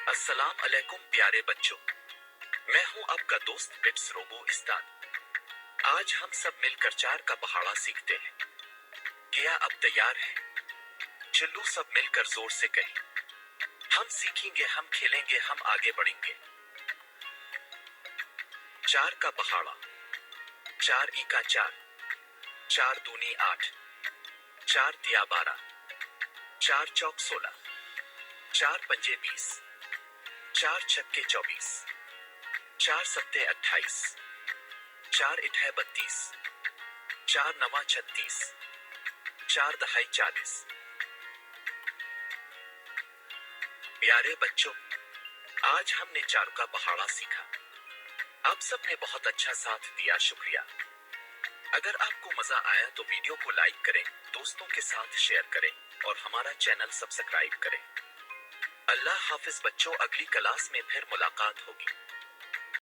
अस्सलाम अलैकुम प्यारे बच्चों, मैं हूं आपका दोस्त बिट्स रोबो उस्ताद। आज हम सब मिलकर चार का पहाड़ा सीखते हैं। क्या आप तैयार हैं? चलो सब मिलकर जोर से कहें। हम सीखेंगे, हम खेलेंगे, हम आगे बढ़ेंगे। चार का पहाड़ा। चार इका चार, चार दूनी आठ, चार तिया 12, चार चौक 16, चार पंजे 20, चार छक्के 24, चार सत्ते 28, चार इठे 32, चार नवा 36, चार दहाई 40। प्यारे बच्चों, आज हमने चार का पहाड़ा सीखा। आप सबने बहुत अच्छा साथ दिया, शुक्रिया। अगर आपको मजा आया तो वीडियो को लाइक करें, दोस्तों के साथ शेयर करें और हमारा चैनल सब्सक्राइब करें। अल्लाह हाफिज बच्चों, अगली क्लास में फिर मुलाकात होगी।